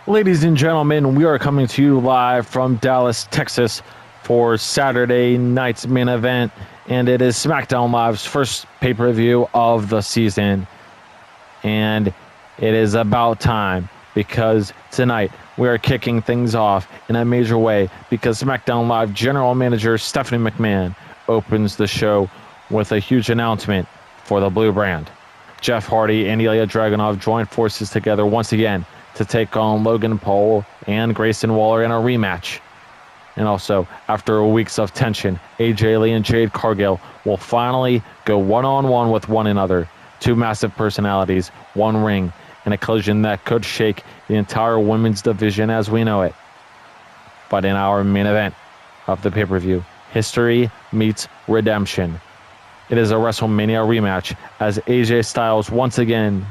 Ladies and gentlemen, we are coming to you live from Dallas, Texas for Saturday night's main event, and it is SmackDown Live's first pay-per-view of the season. And it is about time, because tonight we are kicking things off in a major way, because SmackDown Live General Manager Stephanie McMahon opens the show with a huge announcement for the Blue brand. Jeff Hardy and Ilja Dragunov join forces together once again to take on Logan Paul and Grayson Waller in a rematch. And also, after weeks of tension, AJ Lee and Jade Cargill will finally go one-on-one with one another. Two massive personalities, one ring, and a collision that could shake the entire women's division as we know it. But in our main event of the pay-per-view, history meets redemption. It is a WrestleMania rematch as AJ Styles once again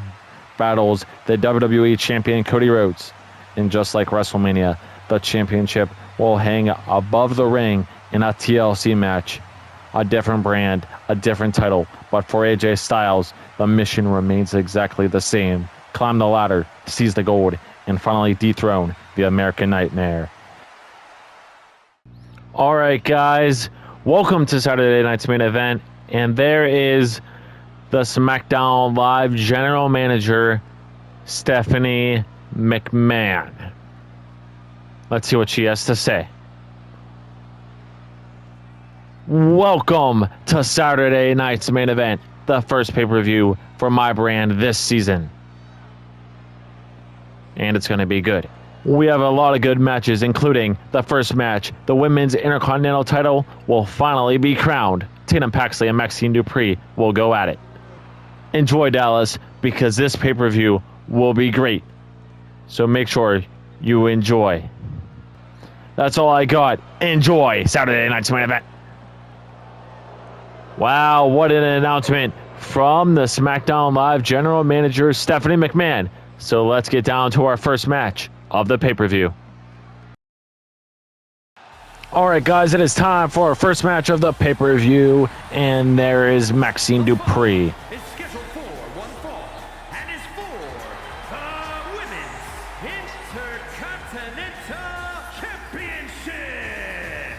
battles the WWE champion Cody Rhodes. And just like WrestleMania, the championship will hang above the ring in a TLC match. A different brand, a different title, but for AJ Styles, the mission remains exactly the same. Climb the ladder, seize the gold, and finally dethrone the American Nightmare. Alright guys, welcome to Saturday night's main event, and there is the SmackDown Live General Manager, Stephanie McMahon. Let's see what she has to say. Welcome to Saturday night's main event, the first pay-per-view for my brand this season. And it's going to be good. We have a lot of good matches, including the first match. The women's Intercontinental title will finally be crowned. Tatum, Paxley, and Maxxine Dupri will go at it. Enjoy, Dallas, because this pay-per-view will be great. So make sure you enjoy. That's all I got. Enjoy Saturday night's main event. Wow, what an announcement from the SmackDown Live General Manager, Stephanie McMahon. So let's get down to our first match of the pay-per-view. Alright guys, it is time for our first match of the pay-per-view, and there is Maxxine Dupri. Is scheduled for one fall, and is for the Women's Intercontinental Championship.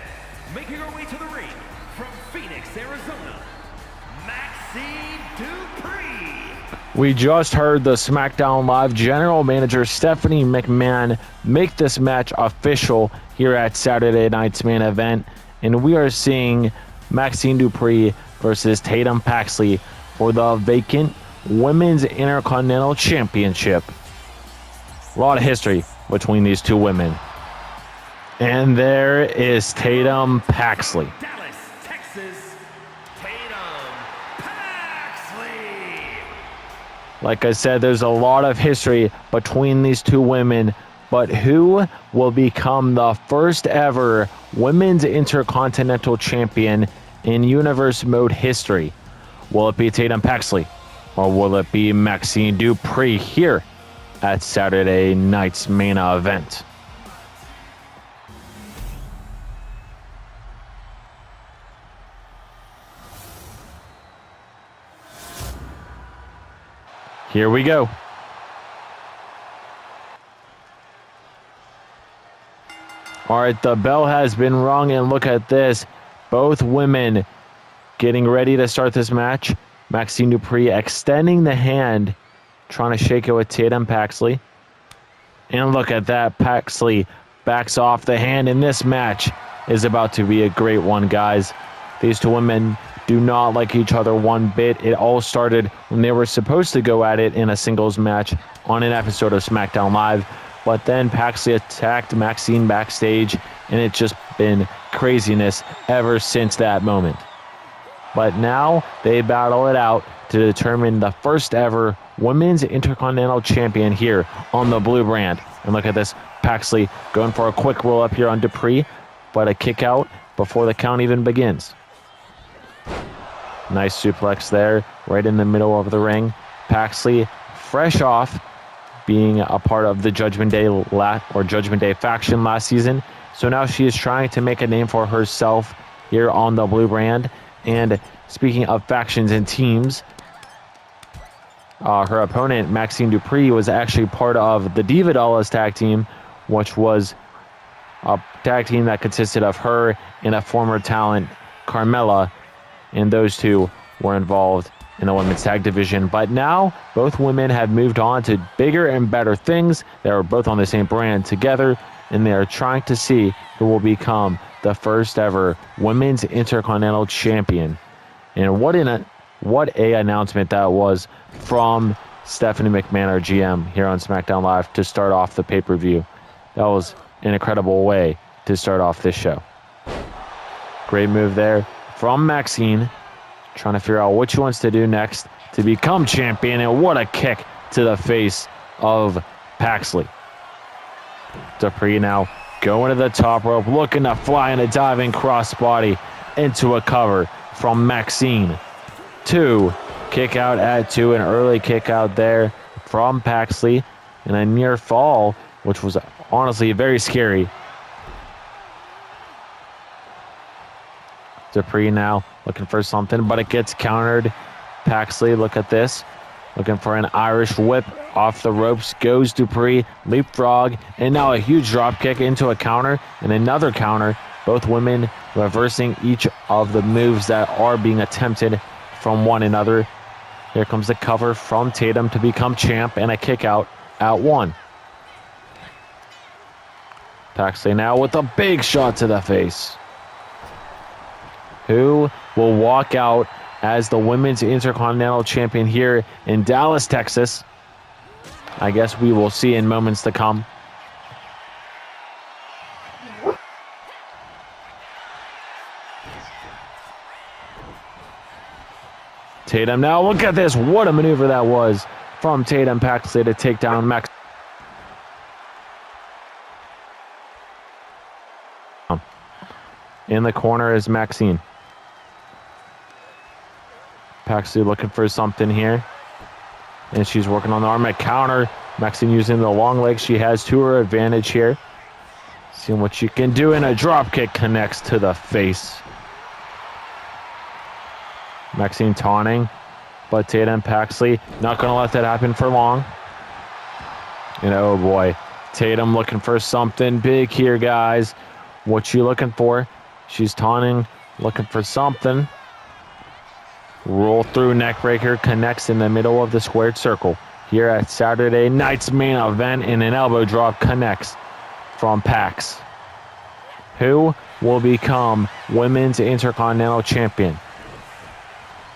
Making her way to the ring from Phoenix, Arizona, Maxxine Dupri. We just heard the SmackDown Live General Manager Stephanie McMahon make this match official here at Saturday night's main event, and we are seeing Maxxine Dupri versus Tatum Paxley for the vacant Women's Intercontinental Championship. A lot of history between these two women. And there is Tatum Paxley. Dallas, Texas, Tatum Paxley. Like I said, there's a lot of history between these two women, but who will become the first ever Women's Intercontinental Champion in Universe Mode history? Will it be Tatum Paxley, or will it be Maxxine Dupri here at Saturday night's main event? Here we go. All right, the bell has been rung, and look at this. Both women getting ready to start this match. Maxxine Dupri extending the hand, trying to shake it with Tatum Paxley. And look at that. Paxley backs off the hand, and this match is about to be a great one, guys. These two women do not like each other one bit. It all started when they were supposed to go at it in a singles match on an episode of SmackDown Live. But then Paxley attacked Maxxine backstage, and it's just been craziness ever since that moment. But now they battle it out to determine the first ever Women's Intercontinental Champion here on the Blue brand. And look at this, Paxley going for a quick roll up here on Dupri, but a kick out before the count even begins. Nice suplex there, right in the middle of the ring. Paxley, fresh off being a part of the Judgment Day faction last season. So now she is trying to make a name for herself here on the Blue brand. And speaking of factions and teams, her opponent, Maxxine Dupri, was actually part of the Diva Dollars tag team, which was a tag team that consisted of her and a former talent, Carmella, and those two were involved in the women's tag division. But now both women have moved on to bigger and better things. They are both on the same brand together, and they are trying to see who will become the first ever women's Intercontinental champion. And what a announcement that was from Stephanie McMahon, our GM, here on SmackDown Live to start off the pay-per-view. That was an incredible way to start off this show. Great move there from Maxxine, trying to figure out what she wants to do next to become champion, and what a kick to the face of Paxley. Dupri now going to the top rope, looking to fly in a diving crossbody into a cover from Maxxine. 2, kick out at 2, an early kick out there from Paxley, and a near fall, which was honestly very scary. Dupri now looking for something, but it gets countered. Paxley, look at this. Looking for an Irish whip off the ropes. Goes Dupri, leapfrog, and now a huge drop kick into a counter and another counter. Both women reversing each of the moves that are being attempted from one another. Here comes the cover from Tatum to become champ, and a kick out at 1. Paxley now with a big shot to the face. Who will walk out as the women's Intercontinental champion here in Dallas, Texas? I guess we will see in moments to come. Tatum now, look at this. What a maneuver that was from Tatum Paxley to take down Max. In the corner is Maxxine. Paxley looking for something here. And she's working on the arm at counter. Maxxine using the long legs she has to her advantage here. Seeing what she can do, and a drop kick connects to the face. Maxxine taunting, but Tatum Paxley not going to let that happen for long. And oh boy, Tatum looking for something big here, guys. What she looking for? She's taunting, looking for something. Roll through neckbreaker, connects in the middle of the squared circle. Here at Saturday night's main event, and an elbow drop connects from Pax. Who will become women's Intercontinental champion?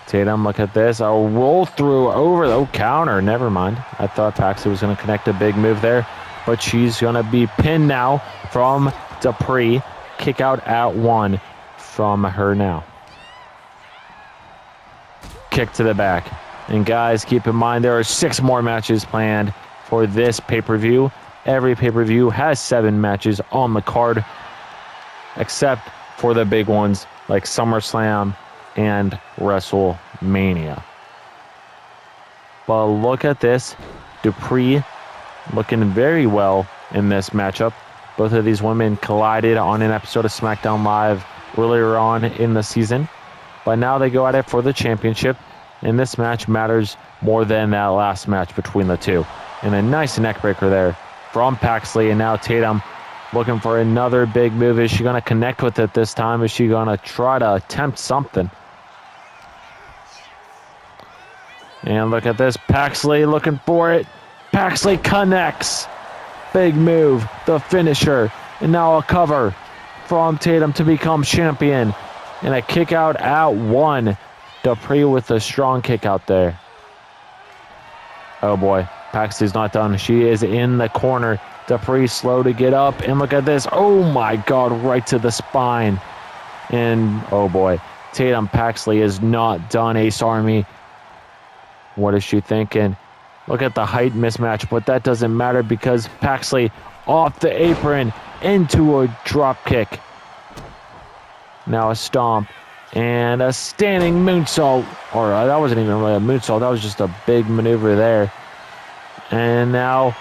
Tatum, look at this. A roll through over the counter. Never mind. I thought Paxley was going to connect a big move there, but she's going to be pinned now from Dupri. Kick out at 1 from her now. Kick to the back. And guys, keep in mind there are 6 more matches planned for this pay-per-view. Every pay-per-view has 7 matches on the card, except for the big ones like SummerSlam and WrestleMania. But look at this. Dupri looking very well in this matchup. Both of these women collided on an episode of SmackDown Live earlier on in the season. But now they go at it for the championship. And this match matters more than that last match between the two. And a nice neckbreaker there from Paxley. And now Tatum looking for another big move. Is she going to connect with it this time? Is she going to try to attempt something? And look at this. Paxley looking for it. Paxley connects. Big move. The finisher. And now a cover from Tatum to become champion. And a kick out at 1. Dupri with a strong kick out there. Oh boy. Paxley's not done. She is in the corner. Dupri slow to get up. And look at this. Oh my God. Right to the spine. And oh boy. Tatum Paxley is not done, Ace Army. What is she thinking? Look at the height mismatch, but that doesn't matter because Paxley off the apron into a drop kick. Now a stomp and a standing moonsault. Or that wasn't even really a moonsault. That was just a big maneuver there. And now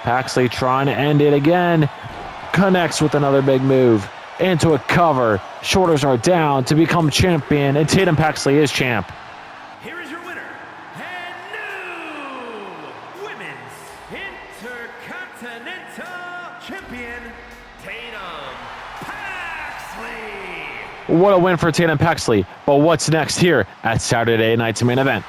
Paxley trying to end it again. Connects with another big move. Into a cover. Shoulders are down to become champion. And Tatum Paxley is champ. Here is your winner, and new Intercontinental Champion, Tatum Paxley. What a win for Tatum Paxley. But what's next here at Saturday night's main event?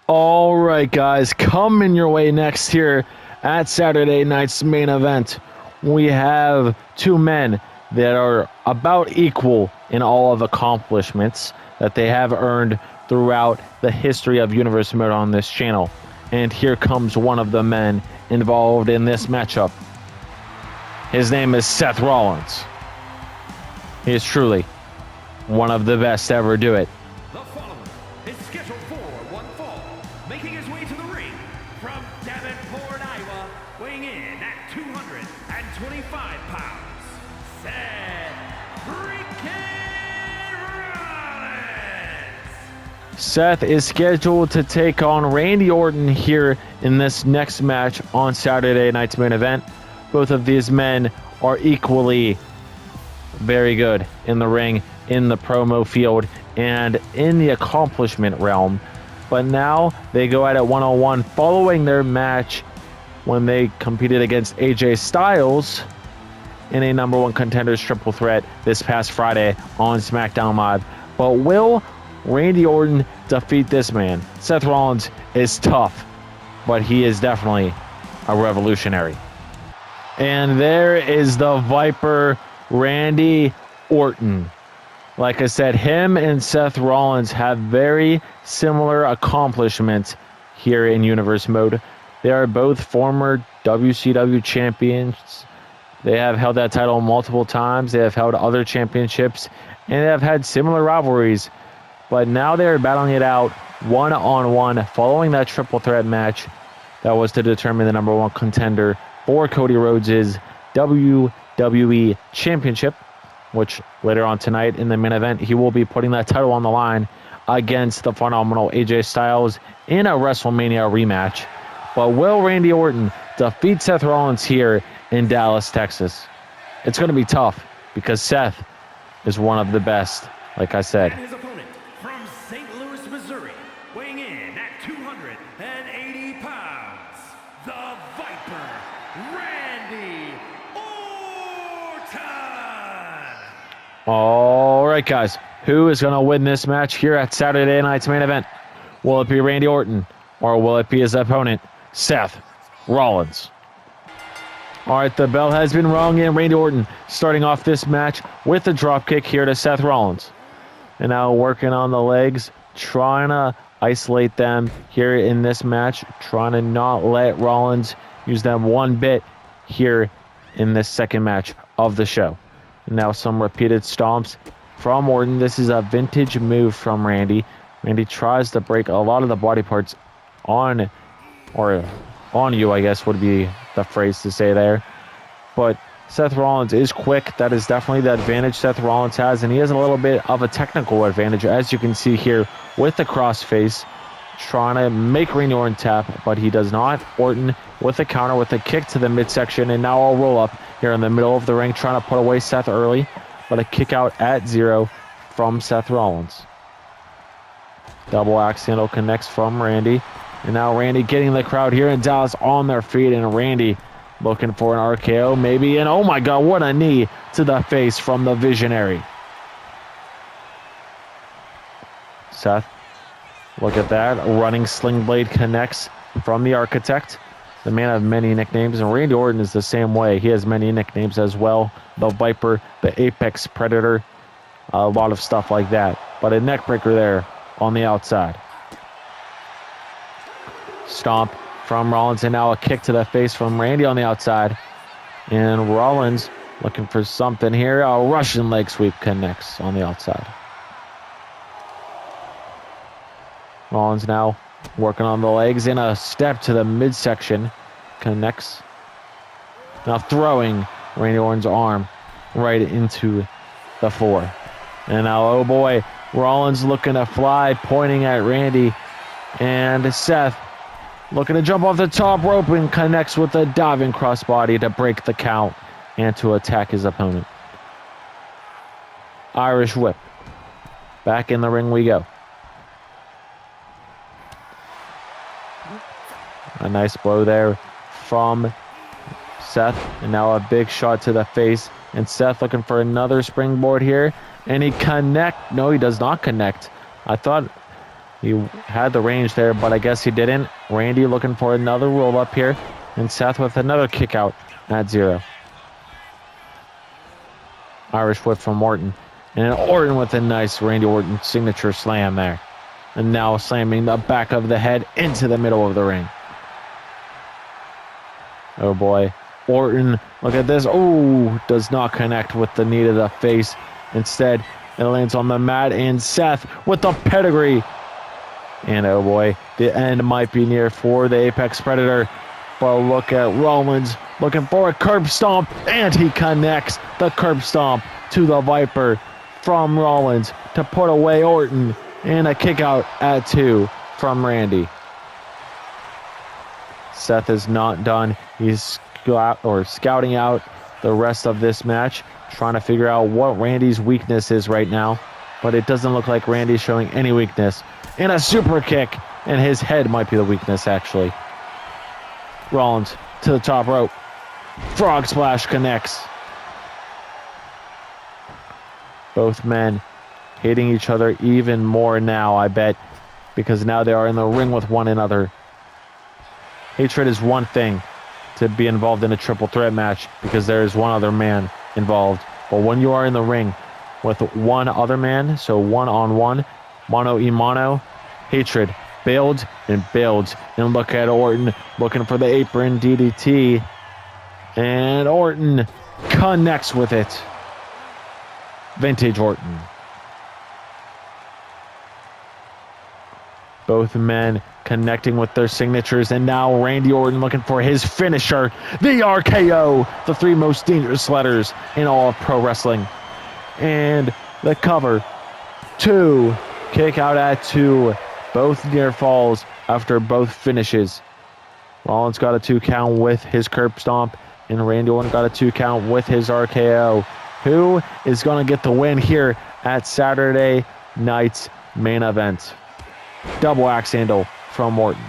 All right, guys, coming your way next here at Saturday night's main event, we have two men that are about equal in all of accomplishments that they have earned throughout the history of Universe Mode on this channel. And here comes one of the men involved in this matchup. His name is Seth Rollins. He is truly one of the best to ever do it. The following is scheduled for one fall, making his way to the ring from Davenport, Iowa, weighing in at 225 pounds, Seth freaking Rollins. Seth is scheduled to take on Randy Orton here in this next match on Saturday night's main event. Both of these men are equally very good in the ring, in the promo field, and in the accomplishment realm. But now they go at it one-on-one following their match when they competed against AJ Styles in a number one contenders triple threat this past Friday on SmackDown Live. But will Randy Orton defeat this man? Seth Rollins is tough, but he is definitely a revolutionary. And there is the Viper, Randy Orton. Like I said, him and Seth Rollins have very similar accomplishments here in Universe Mode. They are both former WCW champions. They have held that title multiple times. They have held other championships, and they have had similar rivalries. But now they are battling it out one-on-one following that triple threat match that was to determine the number one contender for Cody Rhodes' WWE Championship, which later on tonight in the main event, he will be putting that title on the line against the phenomenal AJ Styles in a WrestleMania rematch. But will Randy Orton defeat Seth Rollins here in Dallas, Texas? It's going to be tough because Seth is one of the best, like I said. And his opponent from St. Louis, Missouri, weighing in at 280 pounds, the Viper, Randy Orton. All right, guys. Who is going to win this match here at Saturday night's main event? Will it be Randy Orton or will it be his opponent, Seth Rollins? All right, the bell has been rung, and Randy Orton starting off this match with a dropkick here to Seth Rollins. And now working on the legs, trying to isolate them here in this match, trying to not let Rollins use them one bit here in this second match of the show. And now some repeated stomps from Orton. This is a vintage move from Randy. Randy tries to break a lot of the body parts on you, I guess would be the phrase to say there. But Seth Rollins is quick. That is definitely the advantage Seth Rollins has, and he has a little bit of a technical advantage, as you can see here with the crossface, trying to make Randy Orton tap, but he does not. Orton with a counter, with a kick to the midsection, and now I'll roll up here in the middle of the ring, trying to put away Seth early, but a kick out at 0 from Seth Rollins. Double axe handle connects from Randy. And now Randy getting the crowd here in Dallas on their feet, and Randy looking for an RKO maybe. And oh my God, what a knee to the face from the Visionary. Seth, look at that. Running Sling Blade connects from the Architect. The man of many nicknames, and Randy Orton is the same way. He has many nicknames as well. The Viper, the Apex Predator, a lot of stuff like that. But a neckbreaker there on the outside. Stomp from Rollins, and now a kick to the face from Randy on the outside. And Rollins looking for something here. A Russian leg sweep connects on the outside. Rollins now working on the legs, in a step to the midsection. Connects. Now throwing Randy Orton's arm right into the floor. And now, oh boy, Rollins looking to fly, pointing at Randy. And Seth looking to jump off the top rope and connects with a diving crossbody to break the count and to attack his opponent. Irish whip. Back in the ring we go. A nice blow there from Seth. And now a big shot to the face. And Seth looking for another springboard here. And he no, he does not connect. I thought he had the range there, but I guess he didn't. Randy looking for another roll up here. And Seth with another kick out at 0. Irish whip from Orton. And Orton with a nice Randy Orton signature slam there. And now slamming the back of the head into the middle of the ring. Oh boy. Orton, look at this. Oh, does not connect with the knee to the face. Instead, it lands on the mat. And Seth with the pedigree. And oh boy, the end might be near for the Apex Predator. But look at Rollins looking for a curb stomp. And he connects the curb stomp to the Viper from Rollins to put away Orton. And a kick out at 2 from Randy. Seth is not done. He's scouting out the rest of this match, trying to figure out what Randy's weakness is right now. But it doesn't look like Randy's showing any weakness. And a super kick, and his head might be the weakness, actually. Rollins to the top rope. Frog splash connects. Both men hitting each other even more now, I bet, because now they are in the ring with one another. Hatred is one thing to be involved in a triple threat match because there is one other man involved. But when you are in the ring with one other man, so one-on-one, mano-a-mano, hatred builds and builds. And look at Orton looking for the apron DDT. And Orton connects with it. Vintage Orton. Both men connecting with their signatures, and now Randy Orton looking for his finisher, the RKO, the 3 most dangerous letters in all of pro wrestling. And the cover, 2, kick out at 2, both near falls after both finishes. Rollins got a 2 count with his curb stomp, and Randy Orton got a 2 count with his RKO. Who is going to get the win here at Saturday night's main event? Double axe handle from Orton.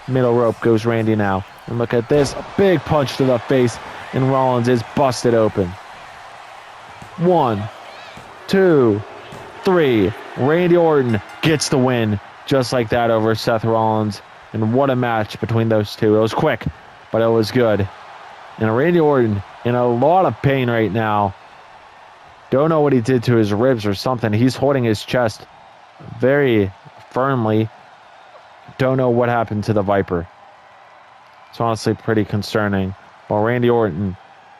Middle rope goes Randy now. And look at this. A big punch to the face. And Rollins is busted open. 1, 2, 3. Randy Orton gets the win. Just like that over Seth Rollins. And what a match between those two. It was quick, but it was good. And Randy Orton in a lot of pain right now. Don't know what he did to his ribs or something. He's holding his chest very firmly. Don't know what happened to the Viper. It's honestly pretty concerning. Well, Randy Orton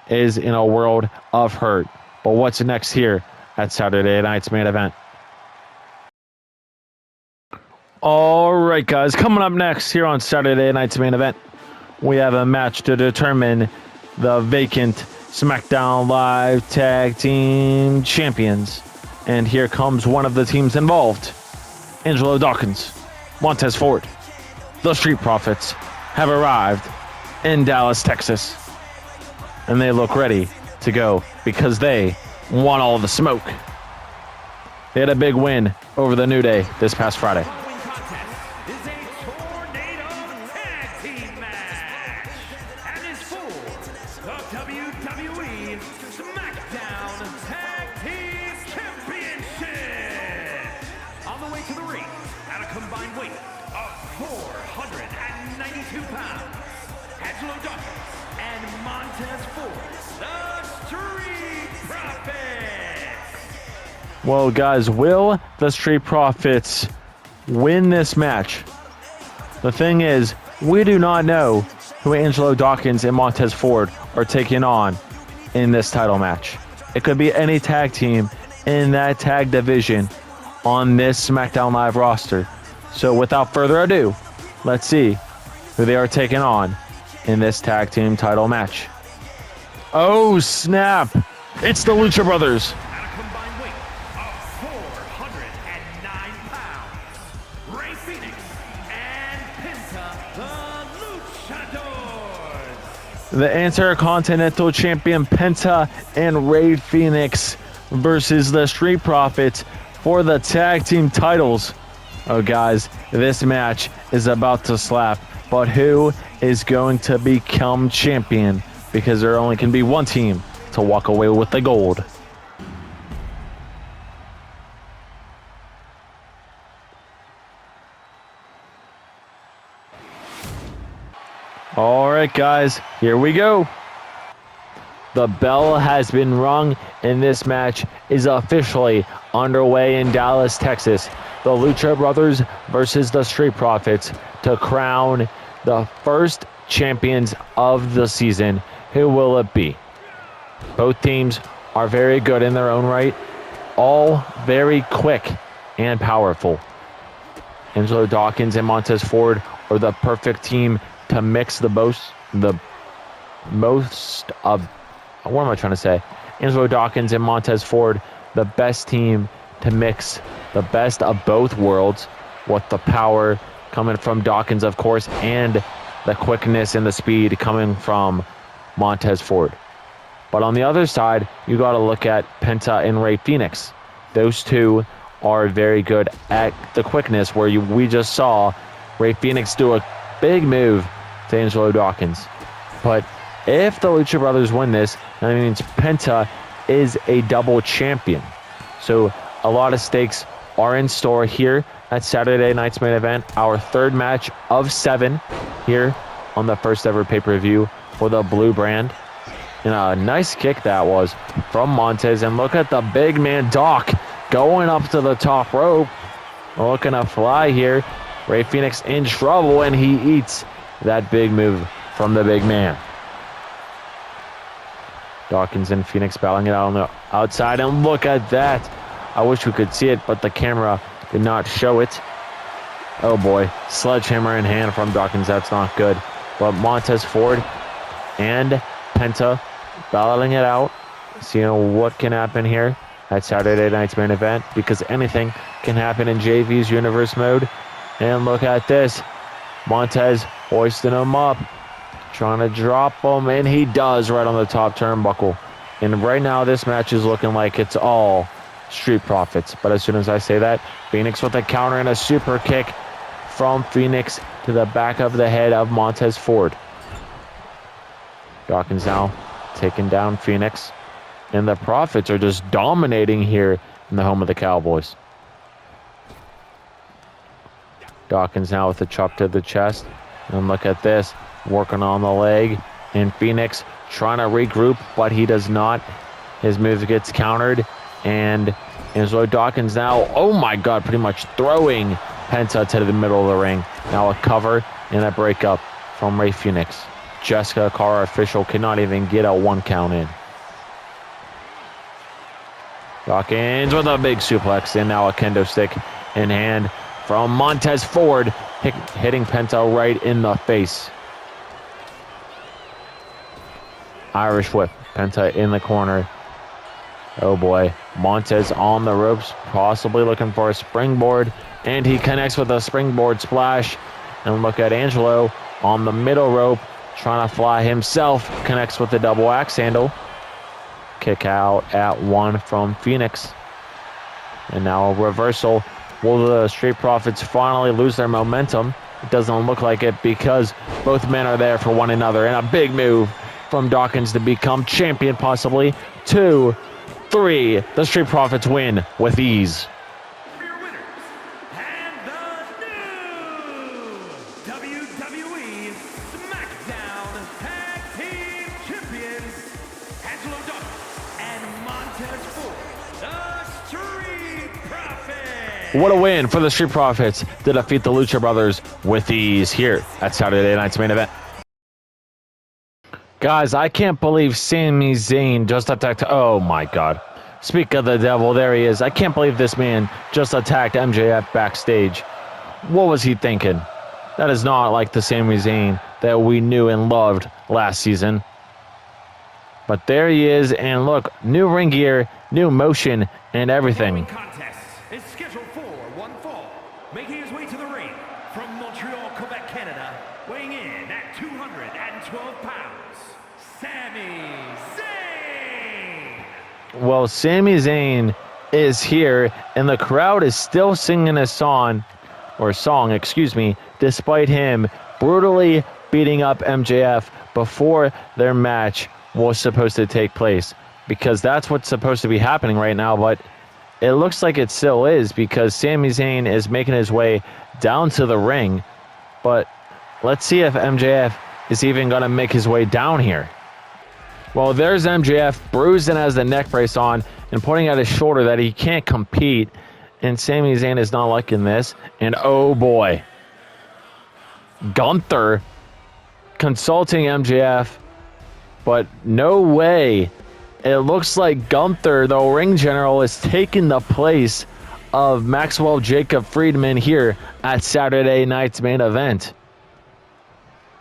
is in a world of hurt. But what's next here at Saturday night's main event? All right, guys. Coming up next here on Saturday night's main event, we have a match to determine the vacant SmackDown Live Tag Team Champions. And here comes one of the teams involved. Angelo Dawkins, Montez Ford, the Street Profits have arrived in Dallas, Texas. And they look ready to go because they want all the smoke. They had a big win over the New Day this past Friday. Well, guys, will the Street Profits win this match? The thing is, we do not know who Angelo Dawkins and Montez Ford are taking on in this title match. It could be any tag team in that tag division on this SmackDown Live roster. So without further ado, let's see who they are taking on in this tag team title match. Oh, snap! It's the Lucha Brothers. The Intercontinental Champion Penta and Rey Fenix versus the Street Profits for the tag team titles. Oh, guys, this match is about to slap but who is going to become champion? Because there only can be one team to walk away with the gold. All right, guys, here we go. The bell has been rung, and this match is officially underway in Dallas, Texas. The Lucha Brothers versus the Street Profits to crown the first champions of the season. Who will it be? Both teams are very good in their own right, all very quick and powerful. Angelo Dawkins and Montez Ford are the perfect team to mix the most of, what am I trying to say? Angelo Dawkins and Montez Ford, the best team to mix the best of both worlds, with the power coming from Dawkins, of course, and the quickness and the speed coming from Montez Ford. But on the other side, you got to look at Penta and Rey Fenix. Those two are very good at the quickness, where we just saw Rey Fenix do a big move to Angelo Dawkins. But if the Lucha Brothers win this, that means Penta is a double champion. So a lot of stakes are in store here at Saturday night's main event, our third match of 7 here on the first ever pay-per-view for the blue brand. And a nice kick that was from Montez. And look at the big man Doc going up to the top rope, looking to fly here. Rey Fenix in trouble, and he eats that big move from the big man. Dawkins and Fenix battling it out on the outside, and look at that. I wish we could see it, but the camera did not show it. Oh boy, sledgehammer in hand from Dawkins, that's not good. But Montez Ford and Penta battling it out, seeing what can happen here at Saturday night's main event, because anything can happen in JV's universe mode. And look at this, Montez hoisting him up, trying to drop him, and he does right on the top turnbuckle. And right now this match is looking like it's all Street Profits. But as soon as I say that, Fenix with a counter and a super kick from Fenix to the back of the head of Montez Ford. Dawkins now taking down Fenix, and the Profits are just dominating here in the home of the Cowboys. Dawkins now with a chop to the chest, and look at this, working on the leg, and Fenix trying to regroup, but he does not. His move gets countered, and Angelo Dawkins now, oh my god, pretty much throwing Penta to the middle of the ring. Now a cover and a breakup from Rey Fenix. Jessica, our official, cannot even get a 1 count in. Dawkins with a big suplex, and now a kendo stick in hand from Montez Ford, hitting Penta right in the face. Irish whip, Penta in the corner. Oh boy, Montez on the ropes, possibly looking for a springboard, and he connects with a springboard splash. And look at Angelo on the middle rope, trying to fly himself, connects with the double axe handle. Kick out at 1 from Fenix. And now a reversal. Will the Street Profits finally lose their momentum? It doesn't look like it, because both men are there for one another. And a big move from Dawkins to become champion, possibly. 2, 3. The Street Profits win with ease. For your winners, and the new WWE SmackDown Tag Team Champions, Angelo Dawkins and Montez Ford, the Street Profits. What a win for the Street Profits to defeat the Lucha Brothers with ease here at Saturday night's main event. Guys, I can't believe Sami Zayn just attacked. Oh my god. Speak of the devil, there he is. I can't believe this man just attacked MJF backstage. What was he thinking? That is not like the Sami Zayn that we knew and loved last season. But there he is, and look, new ring gear, new motion, and everything. Contest is scheduled for one fall, making his way to the ring from Montreal, Quebec, Canada, weighing in at 212 pounds, Sami Zayn. Well, Sami Zayn is here, and the crowd is still singing a song, despite him brutally beating up MJF before their match was supposed to take place, because that's what's supposed to be happening right now, but it looks like it still is, because Sami Zayn is making his way down to the ring, but let's see if MJF is even going to make his way down here. Well, there's MJF, bruised and has the neck brace on and pointing at his shoulder that he can't compete, and Sami Zayn is not liking this, and oh boy, Gunther consulting MJF, but no way. It looks like Gunther, the ring general, is taking the place of Maxwell Jacob Friedman here at Saturday night's main event.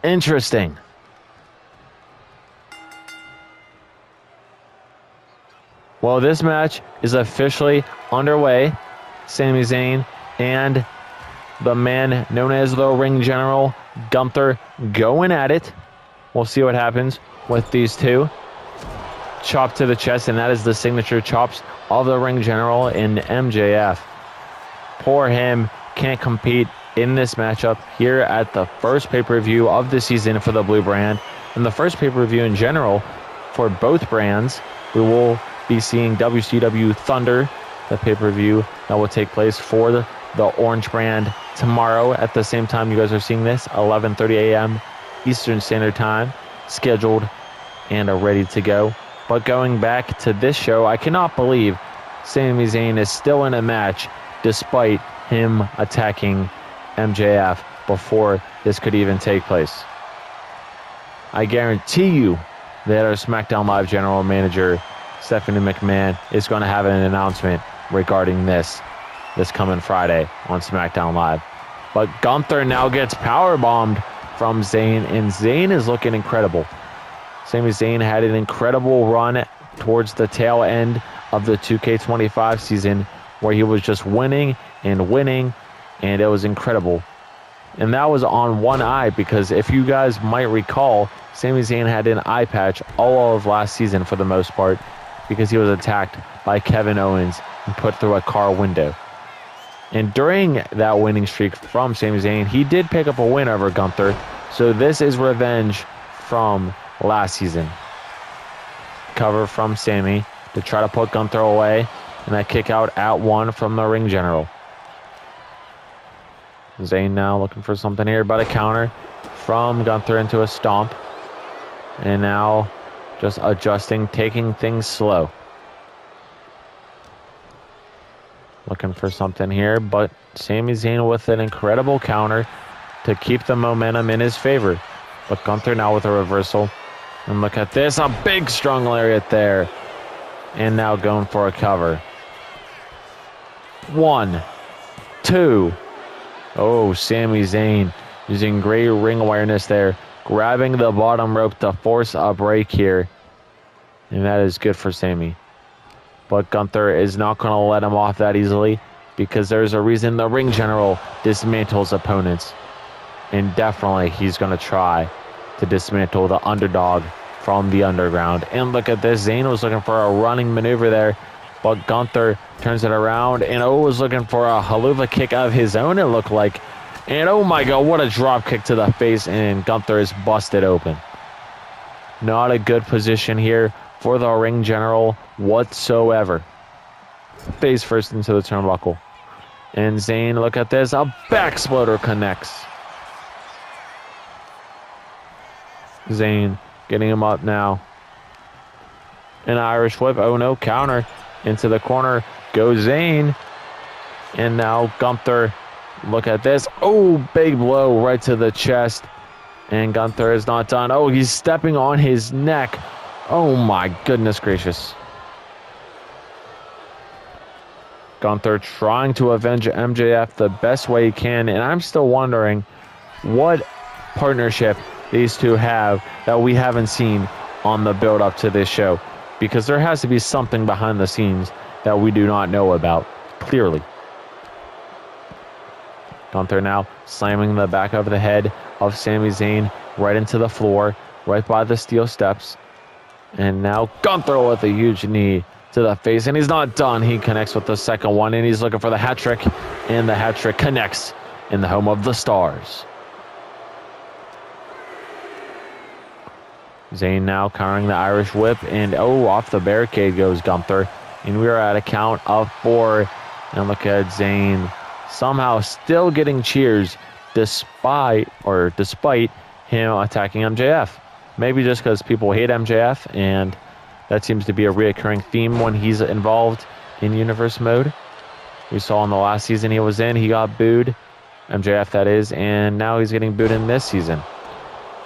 Interesting. Well, this match is officially underway. Sami Zayn and the man known as the ring general, Gunther, going at it. We'll see what happens with these two. Chop to the chest, and that is the signature chops of the ring general in MJF. Poor him, can't compete in this matchup here at the first pay-per-view of the season for the Blue brand, and the first pay-per-view in general for both brands. We will be seeing WCW Thunder, the pay-per-view that will take place for the Orange brand tomorrow at the same time you guys are seeing this, 11:30 a.m. Eastern Standard Time, scheduled and are ready to go. But going back to this show, I cannot believe Sami Zayn is still in a match despite him attacking MJF before this could even take place. I guarantee you that our SmackDown Live general manager, Stephanie McMahon, is going to have an announcement regarding this coming Friday on SmackDown Live. But Gunther now gets powerbombed from Zayn, and Zayn is looking incredible. Sami Zayn had an incredible run towards the tail end of the 2K25 season where he was just winning and winning, and it was incredible. And that was on one eye, because if you guys might recall, Sami Zayn had an eye patch all of last season for the most part, because he was attacked by Kevin Owens and put through a car window. And during that winning streak from Sami Zayn, he did pick up a win over Gunther, so this is revenge from last season. Cover from Sami to try to put Gunther away, and that kick out at one from the ring general. Zayn now looking for something here, but a counter from Gunther into a stomp. And now just adjusting, taking things slow. Looking for something here, but Sami Zayn with an incredible counter to keep the momentum in his favor. But Gunther now with a reversal. And look at this, a big strong lariat there. And now going for a cover. 1, 2. Oh, Sami Zayn using great ring awareness there. Grabbing the bottom rope to force a break here. And that is good for Sami. But Gunther is not going to let him off that easily, because there's a reason the ring general dismantles opponents. And definitely he's going to try to dismantle the underdog from the underground. And look at this. Zayn was looking for a running maneuver there, but Gunther turns it around, and was looking for a haluva kick of his own, it looked like. And oh my god, what a drop kick to the face, and Gunther is busted open. Not a good position here for the ring general whatsoever. Face first into the turnbuckle. And Zayn, look at this, a back exploder connects. Zayn getting him up now. An Irish whip, oh no, counter. Into the corner goes Zayn. And now Gunther, look at this. Oh, big blow right to the chest. And Gunther is not done. Oh, he's stepping on his neck. Oh my goodness gracious. Gunther trying to avenge MJF the best way he can. And I'm still wondering what partnership these two have that we haven't seen on the build up to this show. Because there has to be something behind the scenes that we do not know about, clearly. Gunther now slamming the back of the head of Sami Zayn right into the floor, right by the steel steps. And now Gunther with a huge knee to the face, and he's not done. He connects with the second one, and he's looking for the hat trick, and the hat trick connects in the home of the Stars. Zayn now countering the Irish whip, and off the barricade goes Gunther. And we are at a count of 4. And look at Zayn somehow still getting cheers despite him attacking MJF. Maybe just because people hate MJF, and that seems to be a reoccurring theme when he's involved in universe mode. We saw in the last season he was in, he got booed. MJF, that is, and now he's getting booed in this season.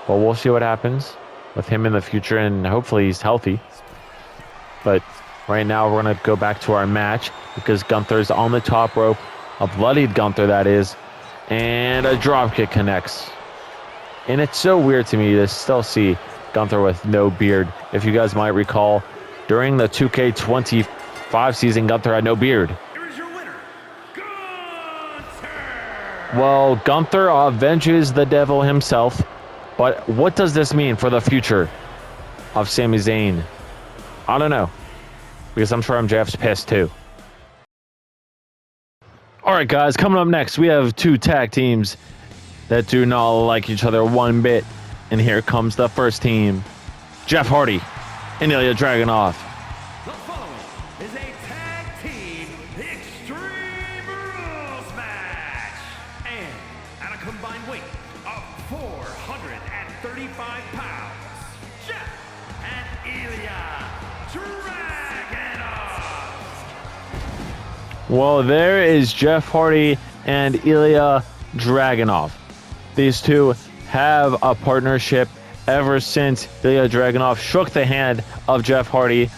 But we'll see what happens with him in the future, and hopefully he's healthy. But right now we're going to go back to our match because Gunther's on the top rope. A bloodied Gunther, that is. And a dropkick connects. And it's so weird to me to still see Gunther with no beard. If you guys might recall, during the 2K25 season, Gunther had no beard. Here is your winner, Gunther! Well, Gunther avenges the devil himself. But what does this mean for the future of Sami Zayn? I don't know. Because I'm sure MJF's pissed too. Alright guys, coming up next, we have 2 tag teams that do not like each other one bit. And here comes the first team. Jeff Hardy and Ilja Dragunov. The following is a tag team Extreme Rules match. And at a combined weight of 435 pounds, Jeff and Ilja Dragunov. Well, there is Jeff Hardy and Ilja Dragunov. These two have a partnership ever since Ilja Dragunov shook the hand of Jeff Hardy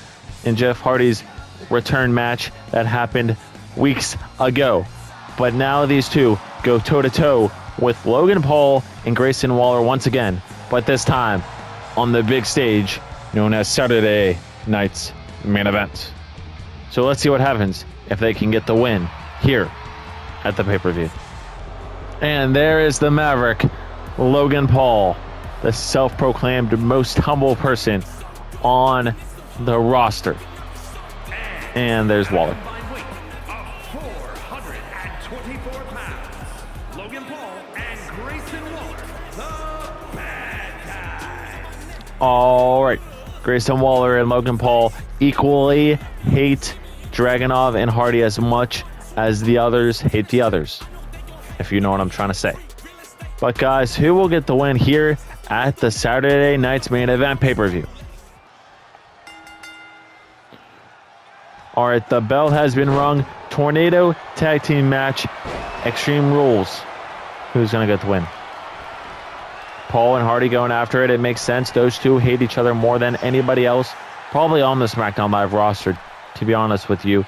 in Jeff Hardy's return match that happened weeks ago. But now these two go toe-to-toe with Logan Paul and Grayson Waller once again, but this time on the big stage known as Saturday Night's Main Event. So let's see what happens if they can get the win here at the pay-per-view. And there is the Maverick, Logan Paul, the self-proclaimed most humble person on the roster. And there's Waller. Combined weight of 424 pounds, Logan Paul and Grayson Waller, the bad guys. All right, Grayson Waller and Logan Paul equally hate Dragunov and Hardy as much as the others hate the others, if you know what I'm trying to say. But guys, who will get the win here at the Saturday Night's Main Event pay-per-view? All right, the bell has been rung. Tornado tag team match, Extreme Rules. Who's going to get the win? Paul and Hardy going after it. It makes sense. Those two hate each other more than anybody else, probably on the SmackDown Live roster, to be honest with you.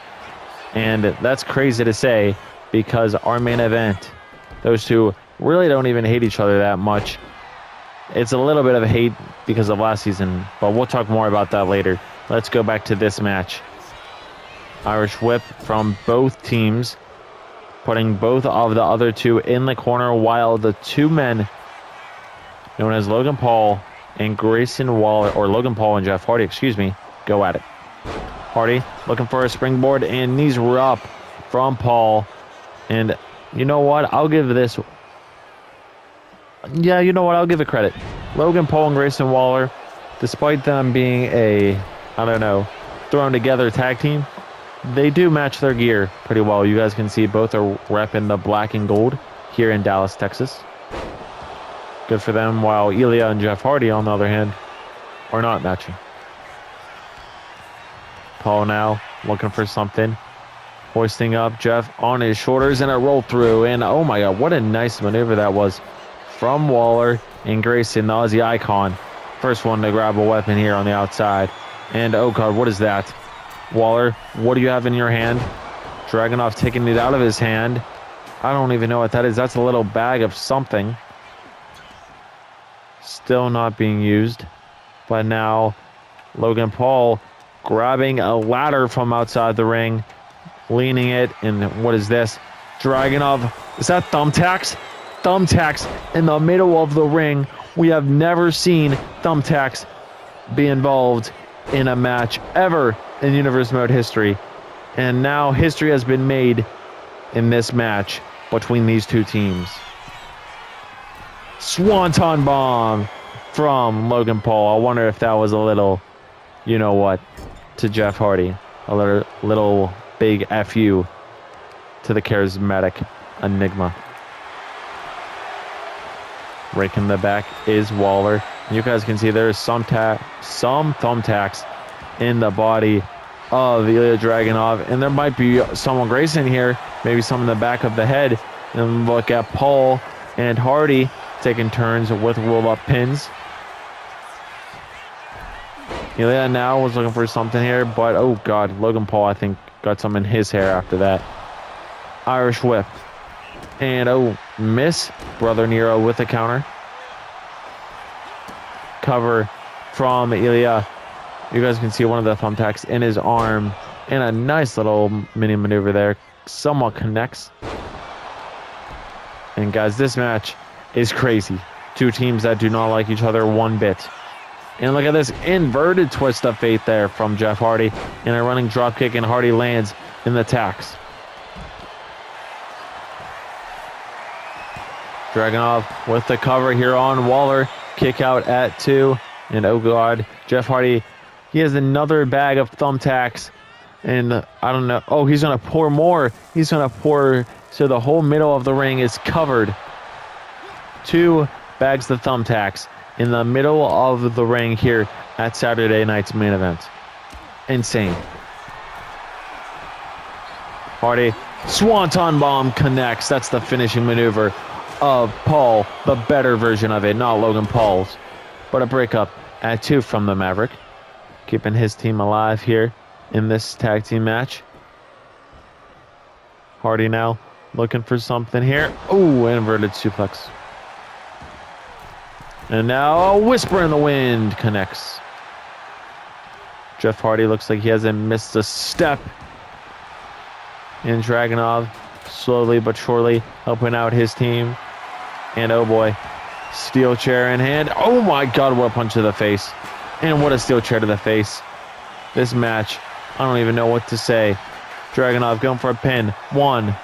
And that's crazy to say because our main event, those two really don't even hate each other that much. It's a little bit of a hate because of last season, but we'll talk more about that later. Let's go back to this match. Irish whip from both teams, putting both of the other two in the corner while the two men known as Logan Paul and Grayson Waller, or Logan Paul and Jeff Hardy, go at it. Hardy looking for a springboard, and knees were up from Paul. And you know what? I'll give this... Yeah, you know what? I'll give it credit. Logan Paul and Grayson Waller, despite them being a, thrown together tag team, they do match their gear pretty well. You guys can see both are repping the black and gold here in Dallas, Texas. Good for them, while Ilja and Jeff Hardy, on the other hand, are not matching. Paul now looking for something. Hoisting up Jeff on his shoulders and a roll through. And oh my God, what a nice maneuver that was from Waller and Grayson, the Aussie icon. First one to grab a weapon here on the outside. And oh God, what is that? Waller, what do you have in your hand? Dragunov taking it out of his hand. I don't even know what that is. That's a little bag of something. Still not being used. But now Logan Paul grabbing a ladder from outside the ring, leaning it, and what is this? Dragunov, is that thumbtacks? Thumbtacks in the middle of the ring. We have never seen thumbtacks be involved in a match ever in Universe Mode history. And now history has been made in this match between these two teams. Swanton bomb from Logan Paul. I wonder if that was a little, you know what, to Jeff Hardy. A little big FU to the charismatic Enigma. Raking the back is Waller. You guys can see there's some thumbtacks in the body of Ilja Dragunov, and there might be someone Grayson here, maybe some in the back of the head. And look at Paul and Hardy taking turns with roll-up pins. Ilja now was looking for something here, but oh god, Logan Paul I think got some in his hair after that. Irish whip. And oh, miss. Brother Nero with a counter. Cover from Ilja. You guys can see one of the thumbtacks in his arm. And a nice little mini maneuver there. Somewhat connects. And guys, this match is crazy. Two teams that do not like each other one bit. And look at this inverted twist of fate there from Jeff Hardy. And a running drop kick, and Hardy lands in the tacks. Dragunov with the cover here on Waller. Kick out at 2. And oh god, Jeff Hardy, he has another bag of thumbtacks. And I don't know. Oh, he's going to pour more. He's going to pour. So the whole middle of the ring is covered. 2 bags of thumbtacks in the middle of the ring here at Saturday night's main event. Insane. Hardy, Swanton Bomb connects. That's the finishing maneuver of Paul, the better version of it, not Logan Paul's. But a breakup at 2 from the Maverick, keeping his team alive here in this tag team match. Hardy now looking for something here. Oh, inverted suplex. And now a whisper in the wind connects. Jeff Hardy looks like he hasn't missed a step. And Dragunov slowly but surely helping out his team. And oh boy, steel chair in hand. Oh my god, what a punch to the face. And what a steel chair to the face. This match, I don't even know what to say. Dragunov going for a pin. 1,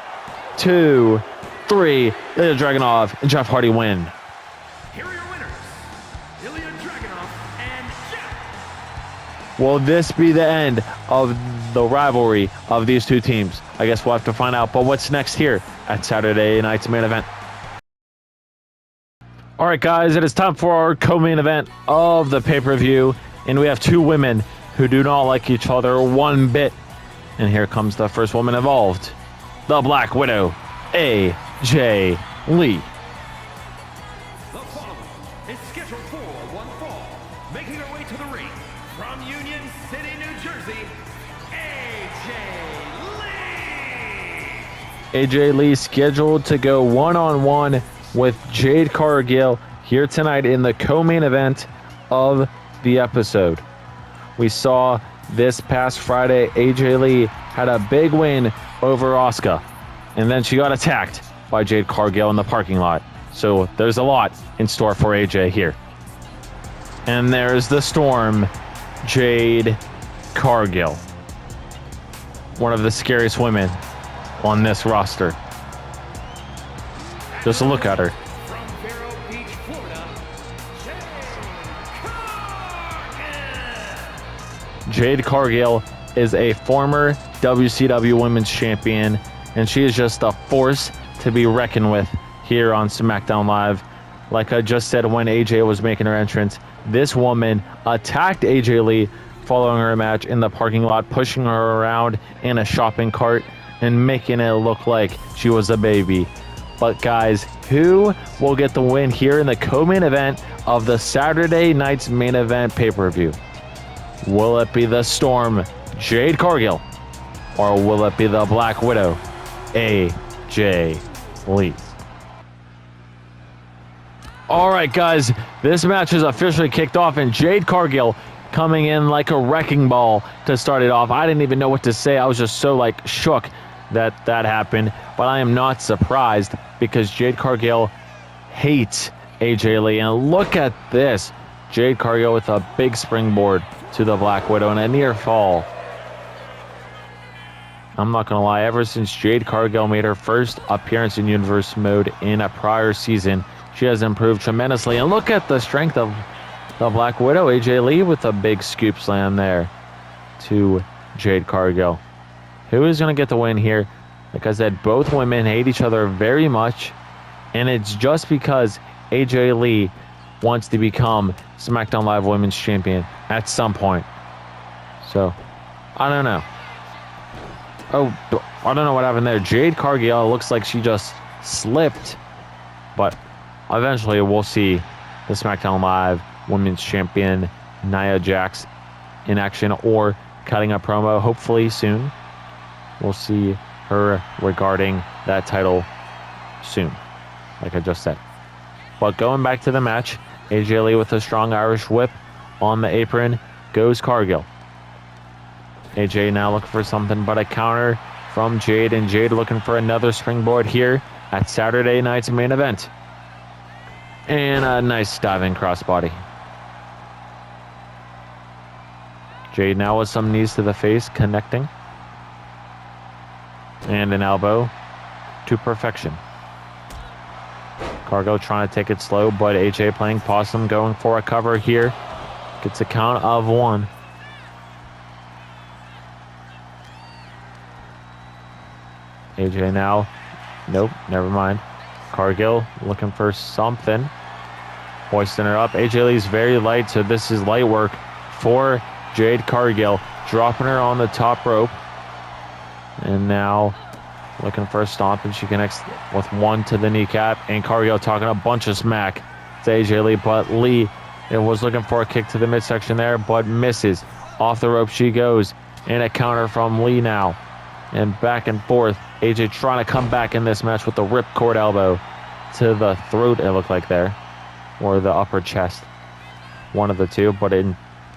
2, 3. Ilja Dragunov and Jeff Hardy win. Here are your winners, Ilja Dragunov and Jeff. Will this be the end of the rivalry of these two teams? I guess we'll have to find out. But what's next here at Saturday night's main event? All right, guys, it is time for our co-main event of the pay-per-view. And we have 2 women who do not like each other one bit. And here comes the first woman involved. The Black Widow, AJ Lee. The following is scheduled for one fall. Making her way to the ring from Union City, New Jersey, AJ Lee. AJ Lee scheduled to go one-on-one with Jade Cargill here tonight in the co-main event of the episode. We saw this past Friday, AJ Lee had a big win over Asuka, and then she got attacked by Jade Cargill in the parking lot. So there's a lot in store for AJ here. And there's the Storm, Jade Cargill, one of the scariest women on this roster. Just look at her. From Vero Beach, Florida, Jade Cargill. Jade Cargill is a former WCW Women's Champion, and she is just a force to be reckoned with here on SmackDown Live. Like I just said when AJ was making her entrance, this woman attacked AJ Lee following her match in the parking lot, pushing her around in a shopping cart and making it look like she was a baby. But guys, who will get the win here in the co-main event of the Saturday night's main event pay-per-view? Will it be the Storm, Jade Cargill, or will it be the Black Widow, AJ Lee? All right, guys, this match is officially kicked off, and Jade Cargill coming in like a wrecking ball to start it off. I didn't even know what to say. I was just so shook that happened, but I am not surprised because Jade Cargill hates AJ Lee. And look at this. Jade Cargill with a big springboard to the Black Widow and a near fall. I'm not going to lie, ever since Jade Cargill made her first appearance in Universe Mode in a prior season, she has improved tremendously. And look at the strength of the Black Widow, AJ Lee, with a big scoop slam there to Jade Cargill. Who is going to get the win here? Like I said, both women hate each other very much, and it's just because AJ Lee wants to become SmackDown Live Women's Champion at some point. So, I don't know. Oh, I don't know what happened there. Jade Cargill looks like she just slipped, but eventually we'll see the SmackDown Live Women's Champion Nia Jax in action or cutting a promo hopefully soon. We'll see her regarding that title soon, like I just said. But going back to the match, AJ Lee with a strong Irish whip on the apron goes Cargill. AJ now looking for something but a counter from Jade, and Jade looking for another springboard here at Saturday night's main event. And a nice diving crossbody. Jade now with some knees to the face, connecting. And an elbow to perfection. Cargill trying to take it slow, but AJ playing possum, going for a cover here. Gets a count of 1. AJ now. Nope, never mind. Cargill looking for something. Hoisting her up. AJ Lee's very light, so this is light work for Jade Cargill. Dropping her on the top rope. And now looking for a stomp, and she connects with 1 to the kneecap. And Cargill talking a bunch of smack to AJ Lee, but Lee was looking for a kick to the midsection there, but misses. Off the rope she goes, and a counter from Lee now. And back and forth. AJ trying to come back in this match with the ripcord elbow to the throat, it looked like there, or the upper chest. One of the two, but it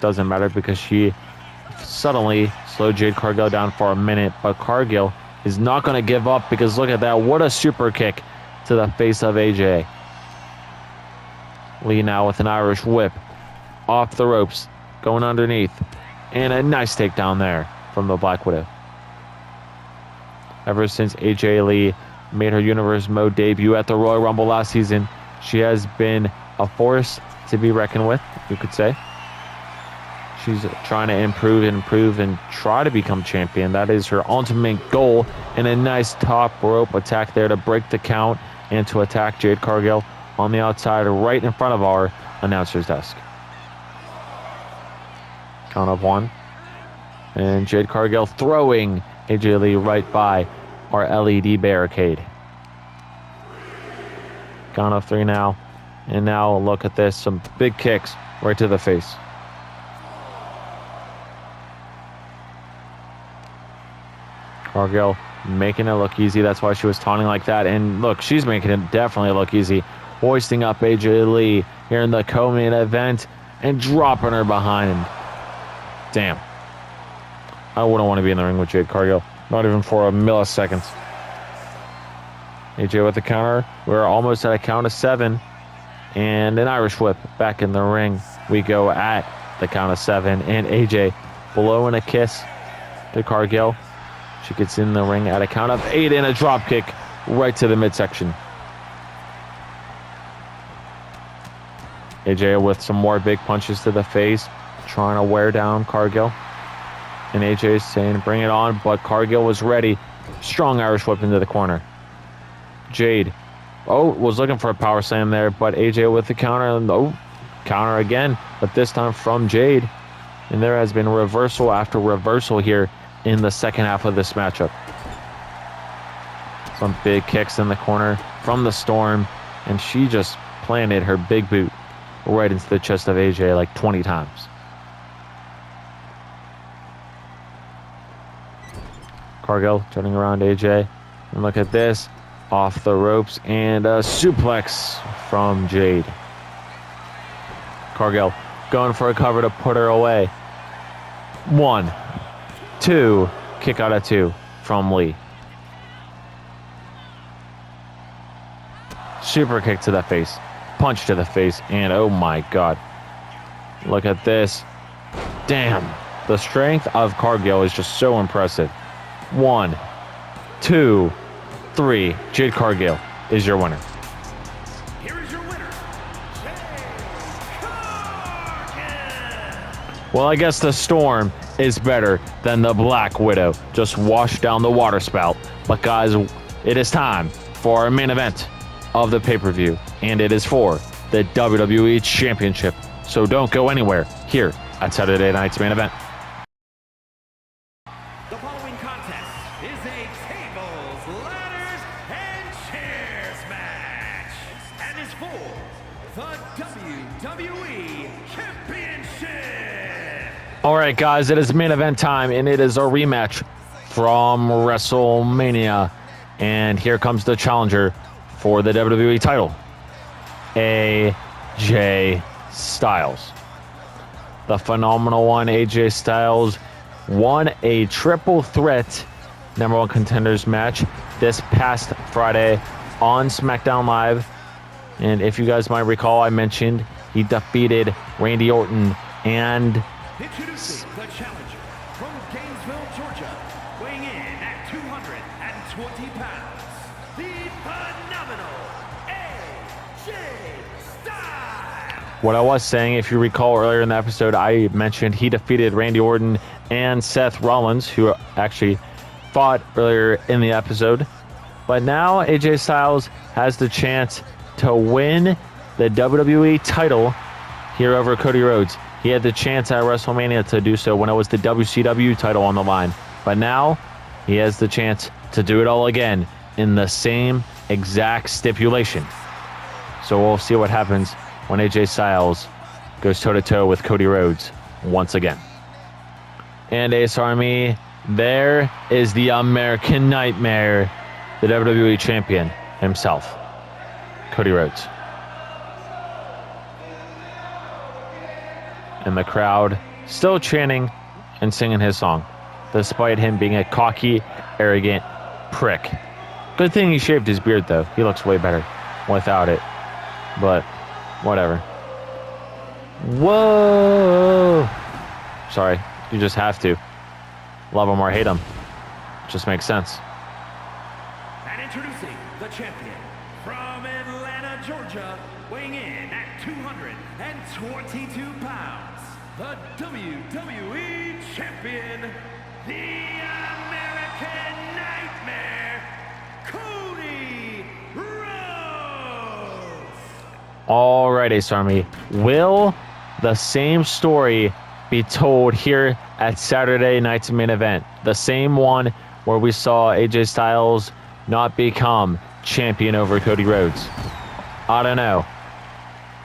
doesn't matter because she suddenly slowed Jade Cargill down for a minute. But Cargill is not going to give up because look at that. What a super kick to the face of AJ. Lee now with an Irish whip. Off the ropes. Going underneath. And a nice takedown there from the Black Widow. Ever since AJ Lee made her Universe Mode debut at the Royal Rumble last season, she has been a force to be reckoned with, you could say. She's trying to improve and try to become champion. That is her ultimate goal. And a nice top rope attack there to break the count and to attack Jade Cargill on the outside right in front of our announcer's desk. Count of 1. And Jade Cargill throwing AJ Lee right by our LED barricade. Count of 3 now. And now look at this. Some big kicks right to the face. Cargill making it look easy. That's why she was taunting like that. And look, she's making it definitely look easy. Hoisting up AJ Lee here in the co-main event and dropping her behind. Damn. I wouldn't want to be in the ring with Jade Cargill. Not even for a millisecond. AJ with the counter. We're almost at a count of 7. And an Irish whip back in the ring. We go at the count of 7. And AJ blowing a kiss to Cargill. She gets in the ring at a count of 8 and a drop kick right to the midsection. AJ with some more big punches to the face. Trying to wear down Cargill. And AJ is saying, bring it on, but Cargill was ready. Strong Irish whip into the corner. Jade, was looking for a power slam there, but AJ with the counter, and counter again, but this time from Jade. And there has been reversal after reversal here in the second half of this matchup. Some big kicks in the corner from the Storm, and she just planted her big boot right into the chest of AJ like 20 times. Cargill turning around AJ. And look at this. Off the ropes and a suplex from Jade. Cargill going for a cover to put her away. 1, 2. Kick out of 2 from Lee. Super kick to the face. Punch to the face. And oh my God. Look at this. Damn. The strength of Cargill is just so impressive. 1, 2, 3. Jade Cargill is your winner. Here is your winner, Jade Cargill. Well, I guess the storm is better than the Black Widow. Just wash down the water spout. But guys, it is time for our main event of the pay-per-view. And it is for the WWE Championship. So don't go anywhere here at Saturday Night's Main Event. The following contest is a tables, ladders, and chairs match. And is for the WWE Championship. All right, guys, it is main event time, and it is a rematch from WrestleMania. And here comes the challenger for the WWE title, AJ Styles. The phenomenal one, AJ Styles, won a triple threat number one contenders match this past Friday on SmackDown Live. And if you guys might recall, I mentioned he defeated Randy Orton and Introducing the challenger from Gainesville, Georgia, weighing in at 220 pounds, the phenomenal AJ Styles. what I was saying, if you recall earlier in the episode, I mentioned he defeated Randy Orton and Seth Rollins, who actually fought earlier in the episode. But now AJ Styles has the chance to win the WWE title here over Cody Rhodes. He had the chance at WrestleMania to do so when it was the WCW title on the line. But now he has the chance to do it all again in the same exact stipulation. So we'll see what happens when AJ Styles goes toe-to-toe with Cody Rhodes once again. And Ace Army, there is the American Nightmare, the WWE Champion himself, Cody Rhodes. And the crowd still chanting and singing his song, despite him being a cocky, arrogant prick. Good thing he shaved his beard, though. He looks way better without it. But, whatever. Whoa! Sorry, you just have to. Love him or hate him. Just makes sense. And introducing the champion from Atlanta, Georgia, weighing in at 222 pounds, the WWE Champion, the American Nightmare, Cody Rhodes. All right, Ace Army. Will the same story be told here at Saturday night's main event? The same one where we saw AJ Styles not become champion over Cody Rhodes? I don't know.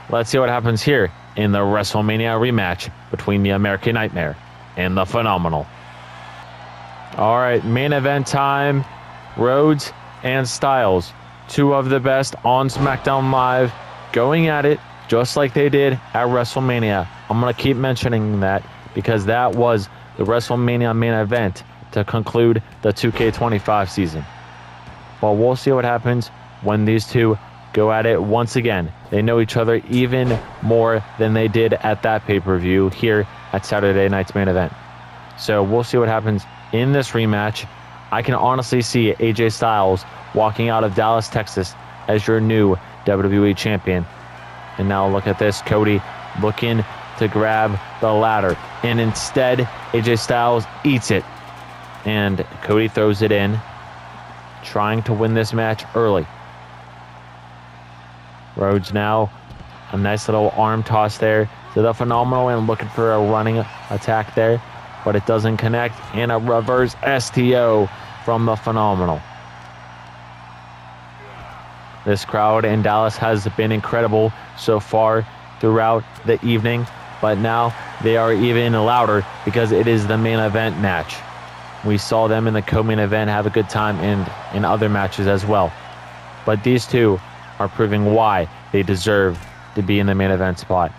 Let's see what happens here in the WrestleMania rematch between the American Nightmare and the Phenomenal. All right, main event time. Rhodes and Styles, two of the best on SmackDown Live, going at it just like they did at WrestleMania. I'm going to keep mentioning that because that was the WrestleMania main event to conclude the 2K25 season. But we'll see what happens when these two go at it once again. They know each other even more than they did at that pay-per-view here at Saturday night's main event. So we'll see what happens in this rematch. I can honestly see AJ Styles walking out of Dallas, Texas as your new WWE champion. And now look at this, Cody looking to grab the ladder, and instead AJ Styles eats it, and Cody throws it in, trying to win this match early. Rhodes now, a nice little arm toss there to the Phenomenal, and looking for a running attack there, but it doesn't connect, and a reverse STO from the Phenomenal. This crowd in Dallas has been incredible so far throughout the evening, but now they are even louder because it is the main event match. We saw them in the co-main event have a good time and in other matches as well. But these two are proving why they deserve to be in the main event spot.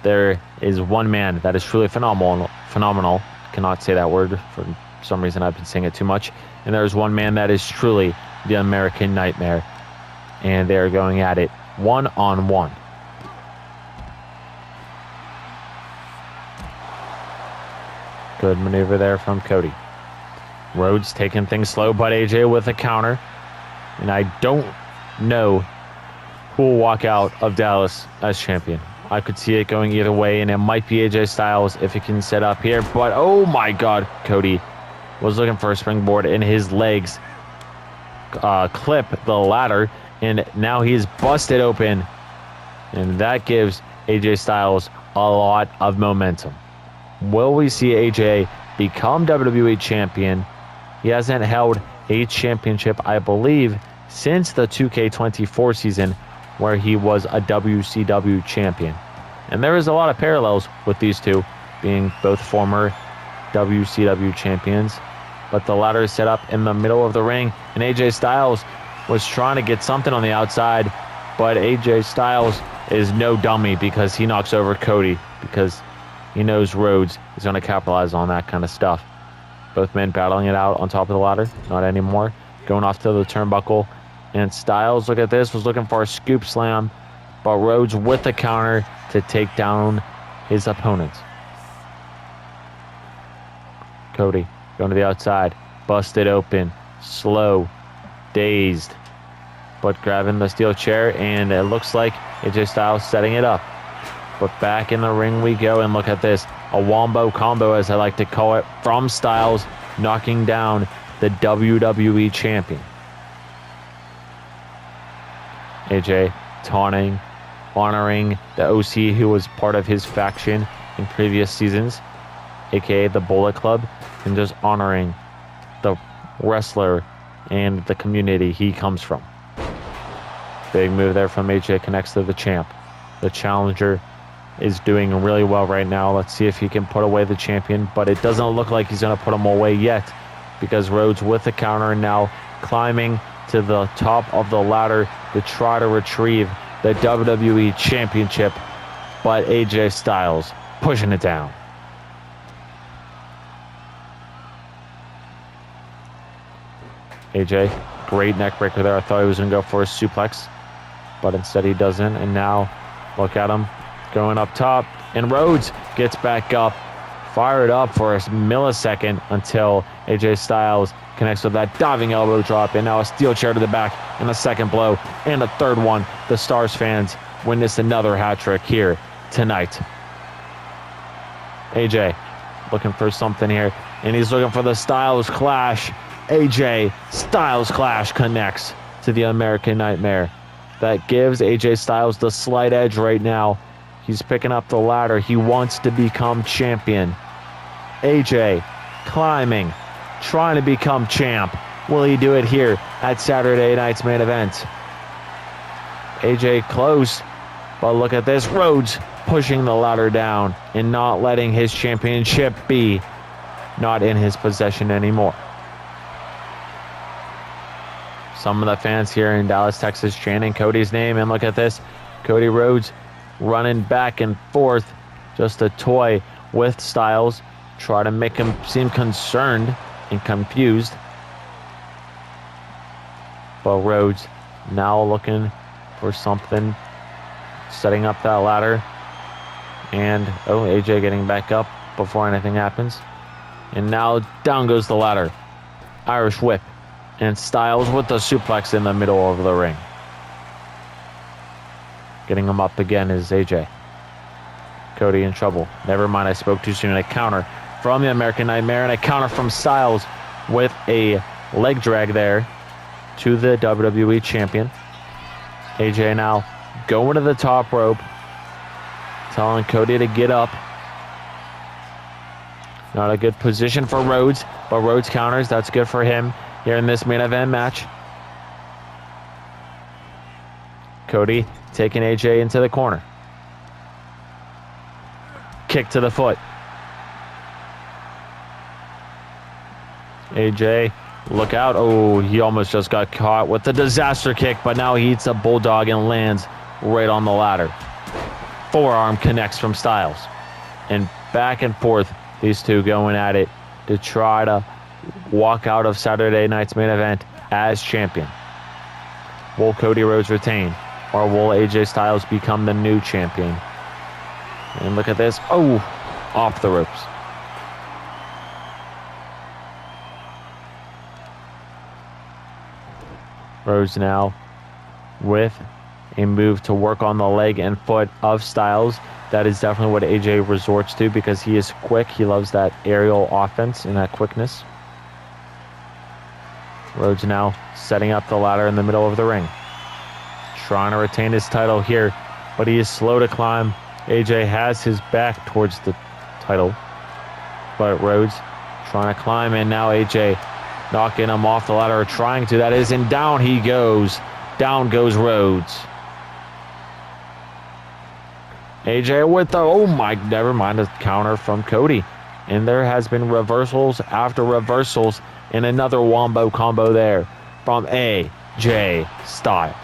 There is one man that is truly phenomenal. Cannot say that word for some reason. I've been saying it too much. And there is one man that is truly the American Nightmare. And they are going at it one-on-one. Good maneuver there from Cody. Rhodes taking things slow, but AJ with a counter. And I don't know who will walk out of Dallas as champion. I could see it going either way, and it might be AJ Styles if it can set up here. But, oh my God, Cody was looking for a springboard, and his legs clip the ladder, and now he's busted open. And that gives AJ Styles a lot of momentum. Will we see AJ become WWE champion? He hasn't held a championship, I believe, since the 2K24 season, where he was a WCW champion. And there is a lot of parallels with these two, being both former WCW champions. But the ladder is set up in the middle of the ring, and AJ Styles was trying to get something on the outside, but AJ Styles is no dummy because he knocks over Cody because he knows Rhodes is going to capitalize on that kind of stuff. Both men battling it out on top of the ladder. Not anymore. Going off to the turnbuckle. And Styles, look at this, was looking for a scoop slam, but Rhodes with the counter to take down his opponent. Cody going to the outside. Busted open. Slow. Dazed. But grabbing the steel chair, and it looks like AJ Styles setting it up. But back in the ring we go, and look at this. A wombo combo, as I like to call it, from Styles, knocking down the WWE champion. AJ taunting, honoring the OC who was part of his faction in previous seasons, aka the Bullet Club, and just honoring the wrestler and the community he comes from. Big move there from AJ, connects to the champ. The challenger is doing really well right now. Let's see if he can put away the champion, but it doesn't look like he's going to put him away yet, because Rhodes with the counter now climbing to the top of the ladder to try to retrieve the WWE Championship, but AJ Styles pushing it down. AJ, great neck breaker there. I thought he was going to go for a suplex, but instead he doesn't. And now, look at him going up top. And Rhodes gets back up, fired up for a millisecond until AJ Styles connects with that diving elbow drop. And now a steel chair to the back and a second blow and a third one. The Stars fans witnessed another hat trick here tonight. AJ looking for something here, and he's looking for the Styles Clash. AJ Styles Clash connects to the American Nightmare. That gives AJ Styles the slight edge right now. He's picking up the ladder. He wants to become champion. AJ climbing, trying to become champ. Will he do it here at Saturday night's main event? AJ close, but look at this. Rhodes pushing the ladder down and not letting his championship be not in his possession anymore. Some of the fans here in Dallas, Texas chanting Cody's name, and look at this. Cody Rhodes running back and forth, just a toy with Styles. Try to make him seem concerned and confused. But Rhodes now looking for something, setting up that ladder. And, AJ getting back up before anything happens. And now down goes the ladder. Irish whip. And Styles with the suplex in the middle of the ring. Getting him up again is AJ. Cody in trouble. Never mind, I spoke too soon. A counter from the American Nightmare, and a counter from Styles with a leg drag there to the WWE Champion. AJ now going to the top rope, telling Cody to get up. Not a good position for Rhodes, but Rhodes counters. That's good for him here in this main event match. Cody taking AJ into the corner. Kick to the foot. AJ, look out. Oh, he almost just got caught with the disaster kick, but now he eats a bulldog and lands right on the ladder. Forearm connects from Styles. And back and forth, these two going at it to try to walk out of Saturday night's main event as champion. Will Cody Rhodes retain, or will AJ Styles become the new champion? And look at this. Oh, off the ropes. Rhodes now with a move to work on the leg and foot of Styles. That is definitely what AJ resorts to because he is quick. He loves that aerial offense and that quickness. Rhodes now setting up the ladder in the middle of the ring. Trying to retain his title here, but he is slow to climb. AJ has his back towards the title, but Rhodes trying to climb, and now AJ knocking him off the ladder, or trying to, that is, and down he goes. Down goes Rhodes. AJ with the, oh my, never mind, a counter from Cody. And there has been reversals after reversals, and another wombo combo there from AJ Styles.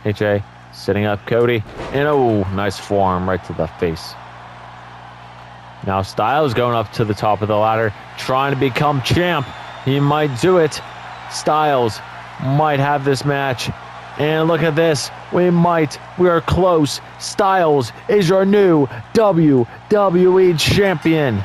AJ setting up Cody, and oh, nice forearm right to the face. Now Styles going up to the top of the ladder, trying to become champ. He might do it. Styles might have this match. And look at this. We are close. Styles is your new WWE champion.